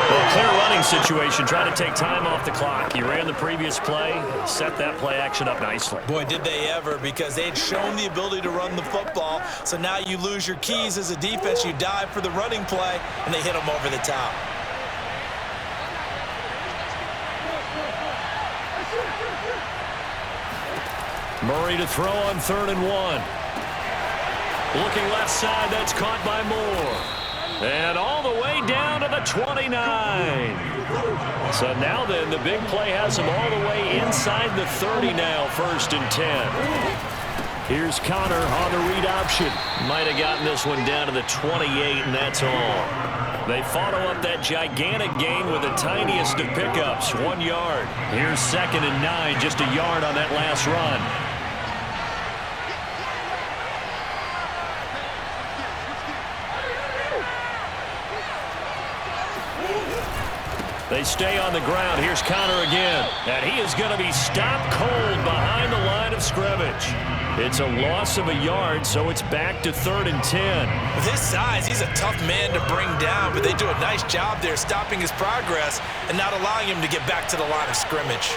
Speaker 1: Well, clear running situation. Trying to take time off the clock. He ran the previous play. Set that play action up nicely.
Speaker 2: Boy, did they ever, because they'd shown the ability to run the football. So now you lose your keys as a defense. You dive for the running play, and they hit them over the top.
Speaker 6: Murray to throw on 3rd and 1.
Speaker 1: Looking left side, that's caught by Moore. And all the way down to the 29. So now then, the big play has him all the way inside the 30 now, 1st and 10.
Speaker 6: Here's Connor on the read option.
Speaker 1: Might have gotten this one down to the 28, and that's all. They follow up that gigantic gain with the tiniest of pickups, 1 yard.
Speaker 6: Here's 2nd and 9, just a yard on that last run. They stay on the ground. Here's Connor again.
Speaker 1: And he is going to be stopped cold behind the line of scrimmage.
Speaker 6: It's a loss of a yard, so it's back to 3rd and 10.
Speaker 2: With his size, he's a tough man to bring down, but they do a nice job there stopping his progress and not allowing him to get back to the line of scrimmage.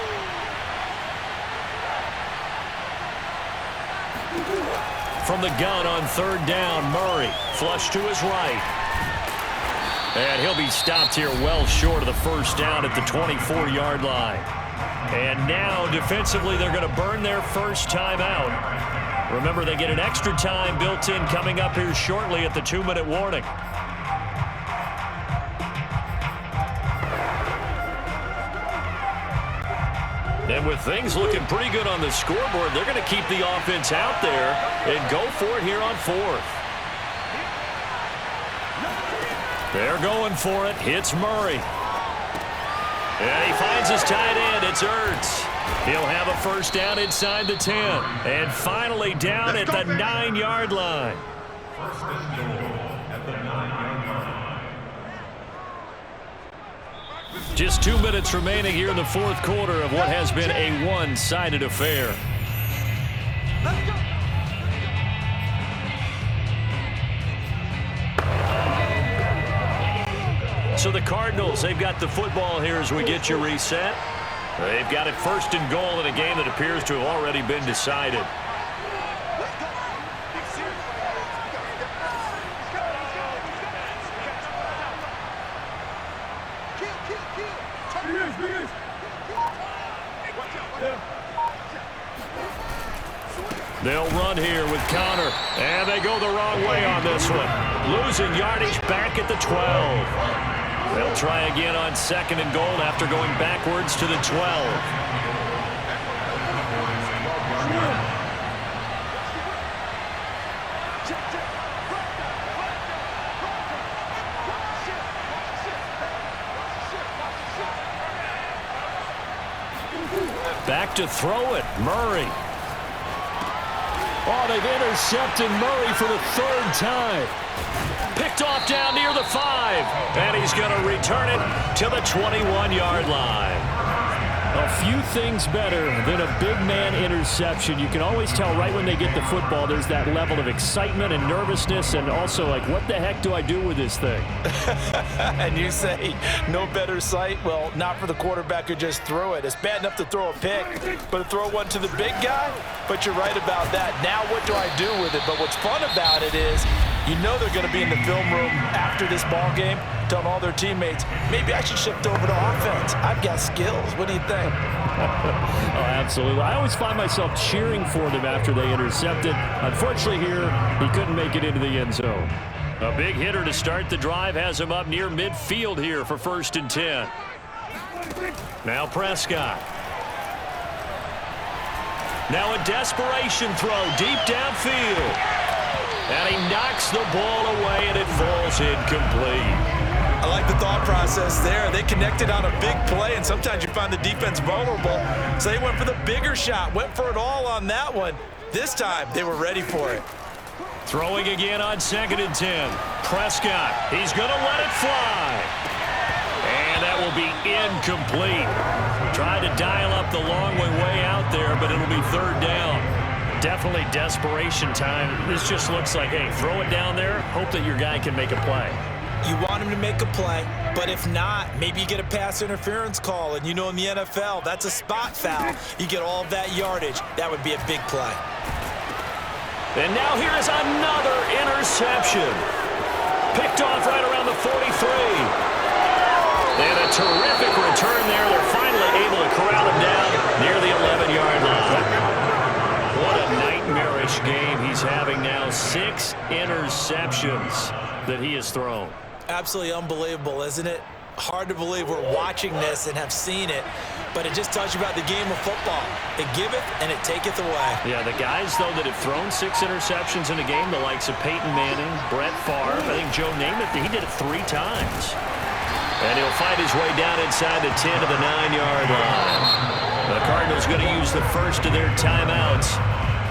Speaker 6: From the gun on 3rd down, Murray. Flush to his right. And he'll be stopped here well short of the 1st down at the 24-yard line. And now, defensively, they're going to burn their first timeout. Remember, they get an extra time built in coming up here shortly at the 2-minute warning. And with things looking pretty good on the scoreboard, they're going to keep the offense out there and go for it here on 4th. They're going for it. Hits Murray. And he finds his tight end. It's Ertz. He'll have a 1st down inside the 10. And finally down at the 9-yard line. Just 2 minutes remaining here in the 4th quarter of what has been a one-sided affair. So the Cardinals, they've got the football here as we get you reset. They've got it 1st and goal in a game that appears to have already been decided. They'll run here with Connor, and they go the wrong way on this one. Losing yardage back at the 12. They'll try again on 2nd and goal after going backwards to the 12. Back to throw it, Murray. Oh, they've intercepted Murray for the 3rd time. Picked off down near the 5. And he's going to return it to the 21-yard line. A few things better than a big man interception. You can always tell right when they get the football, there's that level of excitement and nervousness and also like, what the heck do I do with this thing?
Speaker 4: And you say no better sight? Well, not for the quarterback who just threw it. It's bad enough to throw a pick, but to throw one to the big guy? But you're right about that. Now what do I do with it? But what's fun about it is You know they're going to be in the film room after this ball game telling all their teammates, maybe I should shift over to offense. I've got skills. What do you think?
Speaker 6: Oh, absolutely. I always find myself cheering for them after they intercepted. Unfortunately here, he couldn't make it into the end zone. A big hitter to start the drive has him up near midfield here for 1st and 10. Now Prescott. Now a desperation throw deep downfield. And he knocks the ball away, and it falls incomplete.
Speaker 2: I like the thought process there. They connected on a big play, and sometimes you find the defense vulnerable. So they went for the bigger shot, went for it all on that one. This time, they were ready for it.
Speaker 6: Throwing again on 2nd and 10. Prescott, he's going to let it fly. And that will be incomplete. Tried to dial up the long way out there, but it'll be 3rd down. Definitely desperation time. This just looks like, hey, throw it down there, hope that your guy can make a play.
Speaker 2: You want him to make a play, but if not, maybe you get a pass interference call, and you know in the NFL, that's a spot foul. You get all of that yardage. That would be a big play.
Speaker 6: And now here is another interception. Picked off right around the 43. And a terrific return there. They're finally able to corral him down near the 11-yard line. What a nightmarish game he's having now. 6 interceptions that he has thrown.
Speaker 2: Absolutely unbelievable, isn't it? Hard to believe we're watching this and have seen it, but it just tells you about the game of football. It giveth and it taketh away.
Speaker 6: Yeah, the guys, though, that have thrown 6 interceptions in a game, the likes of Peyton Manning, Brett Favre, I think Joe Namath, he did it 3 times. And he'll fight his way down inside the 10 to the 9-yard line. The Cardinals going to use the first of their timeouts.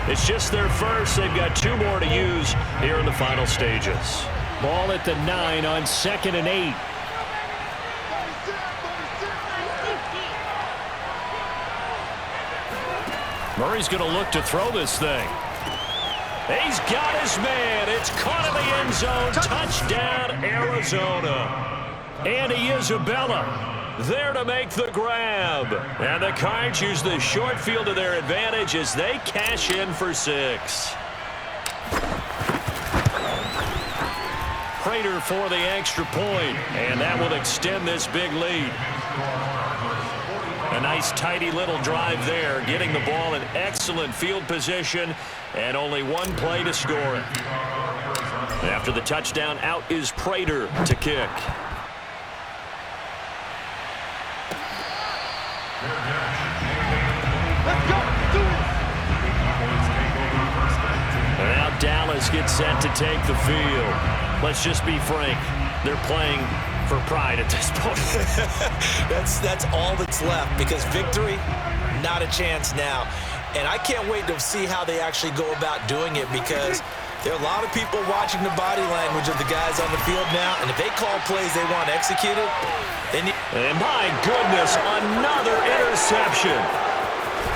Speaker 6: It's just their first. They've got 2 more to use here in the final stages. Ball at the 9 on 2nd and 8. Murray's going to look to throw this thing. He's got his man. It's caught in the end zone. Touchdown, Arizona. Andy Isabella there to make the grab. And the Cards use the short field to their advantage as they cash in for 6. Prater for the extra point, and that will extend this big lead. A nice, tidy little drive there, getting the ball in excellent field position, and only 1 play to score it. After the touchdown, out is Prater to kick. Now Dallas gets set to take the field. Let's just be frank. They're playing for pride at this point.
Speaker 2: That's all that's left, because victory, not a chance now. And I can't wait to see how they actually go about doing it, because there are a lot of people watching the body language of the guys on the field now, and if they call plays they want executed, they need...
Speaker 6: And my goodness, another interception.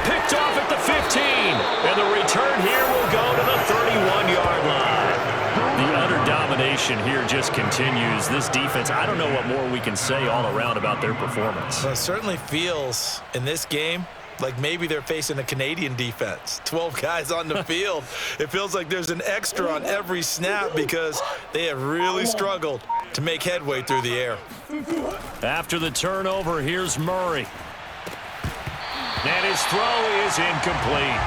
Speaker 6: Picked off at the 15, and the return here will go to the 31-yard line. The utter domination here just continues. This defense, I don't know what more we can say all around about their performance.
Speaker 2: Well, it certainly feels in this game like maybe they're facing a Canadian defense. 12 guys on the field. It feels like there's an extra on every snap because they have really struggled to make headway through the air.
Speaker 6: After the turnover, here's Murray. And his throw is incomplete.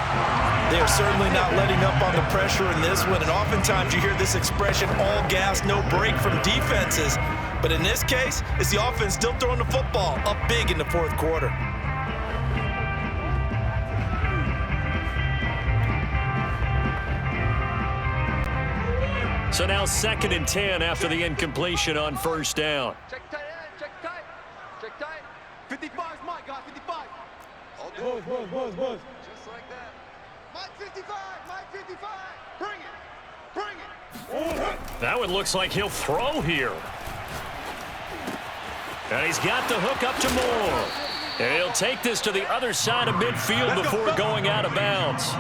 Speaker 2: They're certainly not letting up on the pressure in this one, and oftentimes you hear this expression, all gas, no break from defenses. But in this case, it's the offense still throwing the football up big in the 4th quarter.
Speaker 6: So now 2nd and 10 after the incompletion on 1st down.
Speaker 5: Check tight end, check tight. Check tight. 55 is mine, guys, 55. All good. Buzz. Just like that. Mike 55, Mike 55. Bring it.
Speaker 6: That one looks like he'll throw here. And he's got the hook up to Moore. And he'll take this to the other side of midfield before going out of bounds.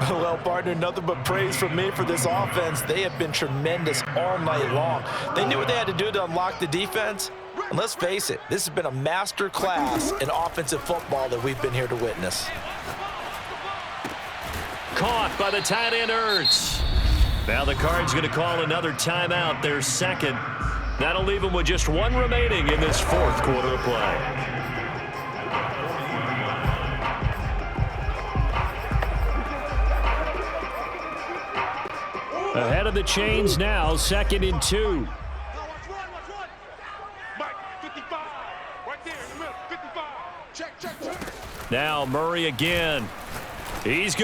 Speaker 4: Well, partner, nothing but praise from me for this offense. They have been tremendous all night long. They knew what they had to do to unlock the defense. And let's face it, this has been a master class in offensive football that we've been here to witness.
Speaker 6: Caught by the tight end, Ertz.
Speaker 1: Now the Cards going to call another timeout, their second. That'll leave them with just one remaining in this fourth quarter of play.
Speaker 6: Ahead of the chains now, 2nd and 2.
Speaker 5: Watch one. Mike, 55. Right there in the middle, 55. Check.
Speaker 1: Now Murray again. He's good.